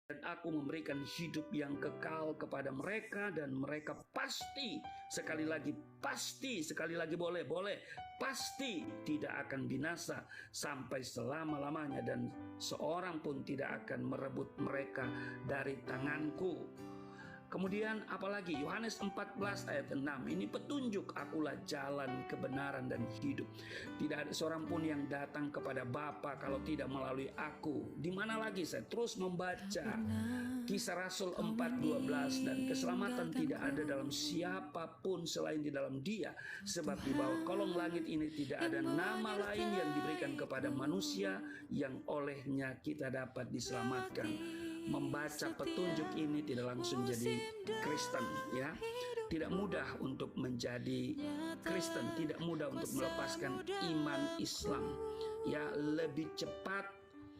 Dan aku memberikan hidup yang kekal kepada mereka, dan mereka pasti, sekali lagi boleh, pasti tidak akan binasa sampai selama-lamanya, dan seorang pun tidak akan merebut mereka dari tanganku. Kemudian apalagi Yohanes 14 ayat 6, ini petunjuk, akulah jalan, kebenaran, dan hidup. Tidak ada seorang pun yang datang kepada Bapa kalau tidak melalui aku. Di mana lagi saya terus membaca Kisah Rasul 4:12, dan keselamatan tidak ada dalam siapapun selain di dalam Dia, sebab di bawah kolong langit ini tidak ada nama lain yang diberikan kepada manusia yang olehnya kita dapat diselamatkan. Membaca petunjuk ini tidak langsung jadi Kristen, ya. Tidak mudah untuk menjadi Kristen, tidak mudah untuk melepaskan iman Islam. Ya, lebih cepat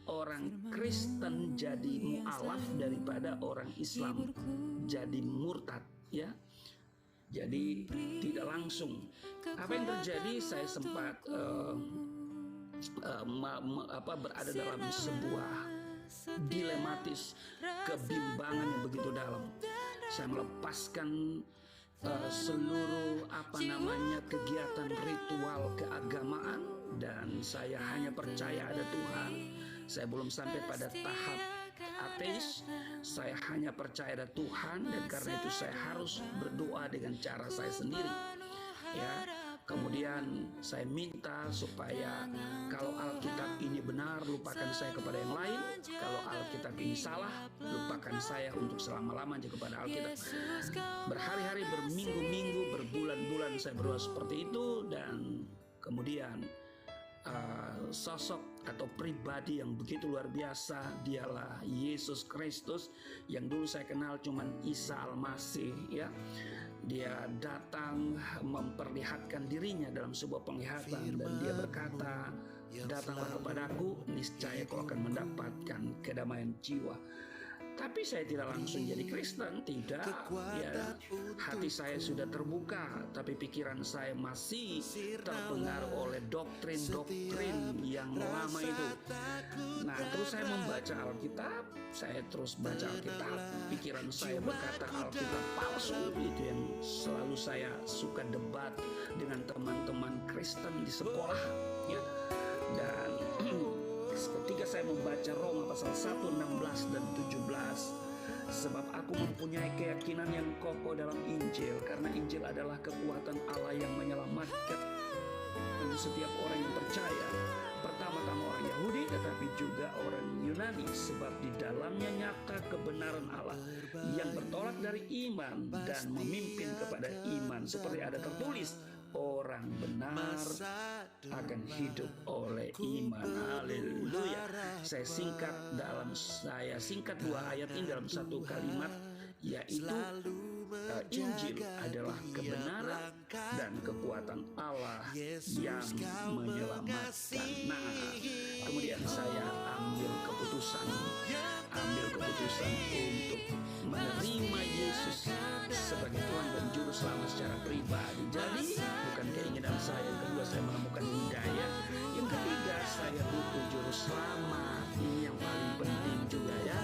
orang Kristen jadi mu'alaf daripada orang Islam jadi murtad, ya. Jadi tidak langsung. Apa yang terjadi? Saya sempat berada dalam sebuah dilematis, kebimbangan yang begitu dalam. Saya melepaskan seluruh kegiatan ritual keagamaan, dan saya hanya percaya ada Tuhan. Saya belum sampai pada tahap ateis, saya hanya percaya ada Tuhan, dan karena itu saya harus berdoa dengan cara saya sendiri, ya. Kemudian saya minta supaya kalau Alkitab ini benar, lupakan saya kepada yang lain. Kalau Alkitab ini salah, lupakan saya untuk selama-lamanya kepada Alkitab. Berhari-hari, berminggu-minggu, berbulan-bulan saya berdoa seperti itu, dan kemudian sosok atau pribadi yang begitu luar biasa dialah Yesus Kristus, yang dulu saya kenal cuman Isa Al-Masih, ya. Dia datang memperlihatkan dirinya dalam sebuah penglihatan, dan dia berkata, datanglah kepadaku, niscaya kau akan mendapatkan kedamaian jiwa. Tapi saya tidak langsung jadi Kristen, tidak, ya. Hati saya sudah terbuka, tapi pikiran saya masih terpengaruh oleh doktrin-doktrin yang lama itu. Nah, terus saya membaca Alkitab, saya terus baca Alkitab, pikiran saya berkata Alkitab palsu. Itu yang selalu saya suka debat dengan teman-teman Kristen di sekolah, ya. Dan ketika saya membaca Roma pasal 1, 16 dan 17, sebab aku mempunyai keyakinan yang kokoh dalam Injil, karena Injil adalah kekuatan Allah yang menyelamatkan setiap orang yang percaya, pertama-tama orang Yahudi tetapi juga orang Yunani, sebab di dalamnya nyata kebenaran Allah yang bertolak dari iman dan memimpin kepada iman, seperti ada tertulis, orang benar akan hidup oleh iman. Haleluya. Saya singkat dua ayat ini dalam satu kalimat, yaitu Injil adalah kebenaran dan kekuatan Allah yang menyelamatkan. Nah, kemudian saya ambil keputusan untuk menerima Yesus sebagai Tuhan dan Juru Selamat secara pribadi. Jadi bukan keinginan saya. Yang kedua, saya menemukan hidayah. Yang ketiga, saya butuh Juru Selamat. Ini yang paling penting juga, ya.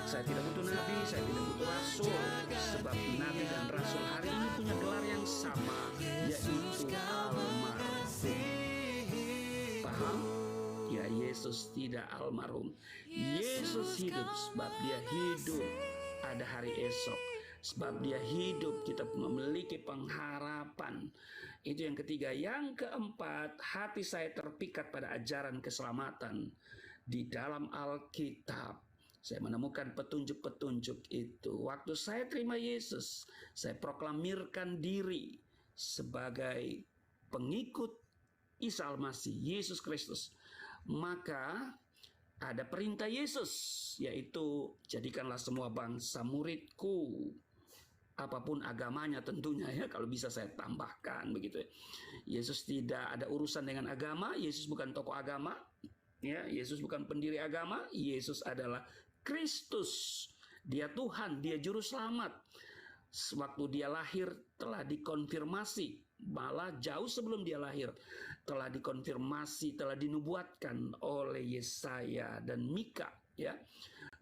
Saya tidak butuh nabi, saya tidak butuh rasul, sebab nabi dan rasul hari ini punya gelar yang sama, yaitu almarhum. Paham? Ya, Yesus tidak almarhum. Yesus hidup, sebab dia hidup ada hari esok. Sebab dia hidup, kita memiliki pengharapan. Itu yang ketiga. Yang keempat, hati saya terpikat pada ajaran keselamatan di dalam Alkitab. Saya menemukan petunjuk-petunjuk itu. Waktu saya terima Yesus, saya proklamirkan diri sebagai pengikut Isa Al-Masih, Yesus Kristus. Maka ada perintah Yesus, yaitu jadikanlah semua bangsa muridku. Apapun agamanya tentunya, ya, kalau bisa saya tambahkan begitu. Yesus tidak ada urusan dengan agama. Yesus bukan tokoh agama, ya. Yesus bukan pendiri agama. Yesus adalah Kristus. Dia Tuhan, dia juru selamat. Waktu dia lahir telah dikonfirmasi, malah jauh sebelum dia lahir telah dikonfirmasi, telah dinubuatkan oleh Yesaya dan Mika, ya,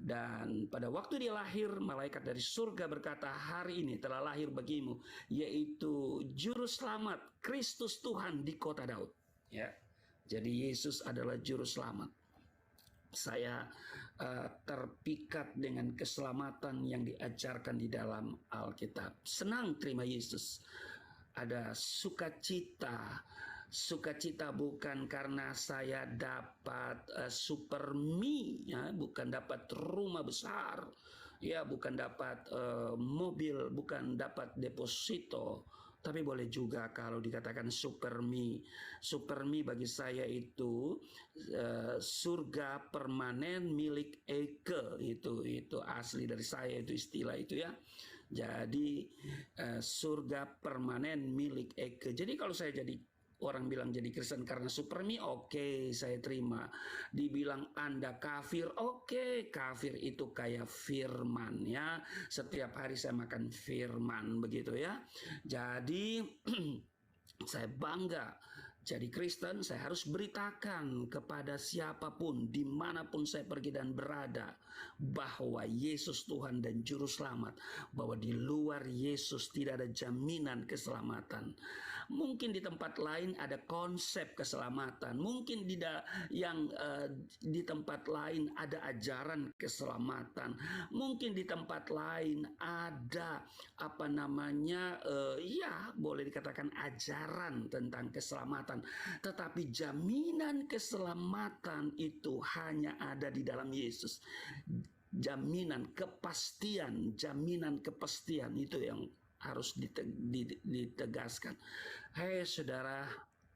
Dan pada waktu dia lahir, malaikat dari surga berkata, hari ini telah lahir bagimu, yaitu Juru Selamat, Kristus Tuhan di kota Daud. Ya, jadi Yesus adalah Juru Selamat. Saya terpikat dengan keselamatan yang diajarkan di dalam Alkitab. Senang terima Yesus. Ada sukacita. Sukacita bukan karena saya dapat super me, ya, bukan dapat rumah besar, ya, bukan dapat mobil, bukan dapat deposito. Tapi boleh juga kalau dikatakan super me. Super me bagi saya itu surga permanen milik Eke. Itu asli dari saya, itu istilah itu, ya. Jadi surga permanen milik Eke. Jadi kalau saya jadi orang bilang jadi Kristen karena super me, oke, saya terima. Dibilang Anda kafir, oke, kafir itu kayak firman, ya. Setiap hari saya makan firman, begitu, ya. Jadi saya bangga jadi Kristen. Saya harus beritakan kepada siapapun, dimanapun saya pergi dan berada, bahwa Yesus Tuhan dan Juru Selamat, bahwa di luar Yesus tidak ada jaminan keselamatan. Mungkin di tempat lain ada konsep keselamatan, mungkin di tempat lain ada ajaran keselamatan, mungkin di tempat lain ada ya boleh dikatakan ajaran tentang keselamatan. Tetapi jaminan keselamatan itu hanya ada di dalam Yesus. Jaminan kepastian itu yang harus ditegaskan. Hei saudara,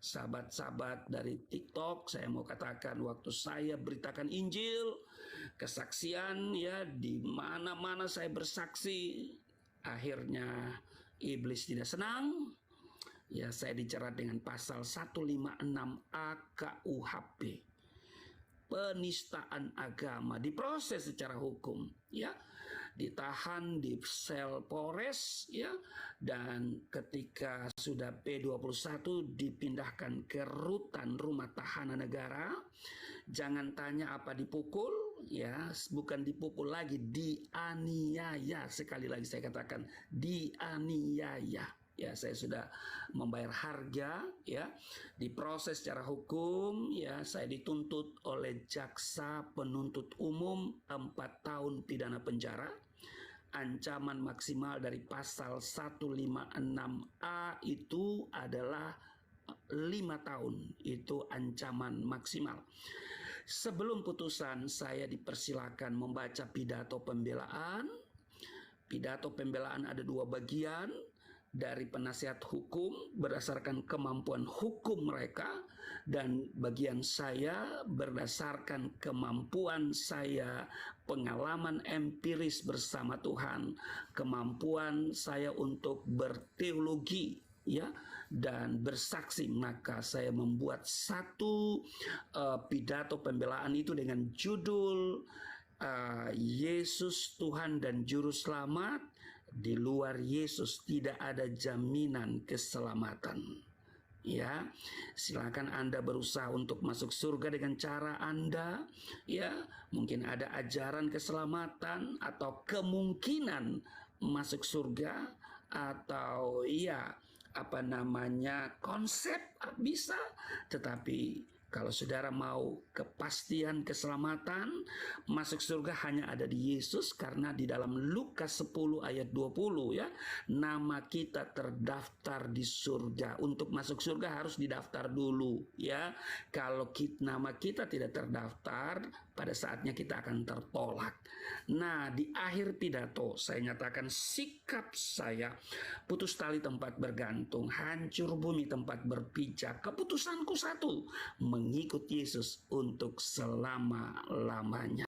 sahabat-sahabat dari TikTok, saya mau katakan, waktu saya beritakan Injil, kesaksian, ya, di mana-mana saya bersaksi, akhirnya iblis tidak senang. Ya, saya dijerat dengan pasal 156A KUHP. Penistaan agama, diproses secara hukum, ya. Ditahan di sel Polres, ya, dan ketika sudah P21 dipindahkan ke rutan rumah tahanan negara. Jangan tanya apa dipukul, ya, bukan dipukul lagi, dianiaya. Sekali lagi saya katakan, dianiaya. Ya, saya sudah membayar harga, ya, diproses secara hukum, ya, saya dituntut oleh jaksa penuntut umum 4 tahun pidana penjara. Ancaman maksimal dari pasal 156A itu adalah 5 tahun, itu ancaman maksimal. Sebelum putusan, saya dipersilakan membaca pidato pembelaan. Pidato pembelaan ada 2 bagian. Dari penasihat hukum berdasarkan kemampuan hukum mereka, dan bagian saya berdasarkan kemampuan saya, pengalaman empiris bersama Tuhan, kemampuan saya untuk berteologi, ya, dan bersaksi. Maka saya membuat satu pidato pembelaan itu dengan judul Yesus Tuhan dan Juru Selamat. Di luar Yesus tidak ada jaminan keselamatan. Ya, silakan Anda berusaha untuk masuk surga dengan cara Anda, ya. Mungkin ada ajaran keselamatan atau kemungkinan masuk surga, atau ya konsep bisa. Tetapi kalau saudara mau kepastian keselamatan, masuk surga hanya ada di Yesus, karena di dalam Lukas 10 ayat 20, ya, nama kita terdaftar di surga. Untuk masuk surga harus didaftar dulu, ya. Kalau nama kita tidak terdaftar, pada saatnya kita akan tertolak. Nah, di akhir pidato saya nyatakan sikap saya, putus tali tempat bergantung, hancur bumi tempat berpijak. Keputusanku satu, mengikut Yesus untuk selama-lamanya.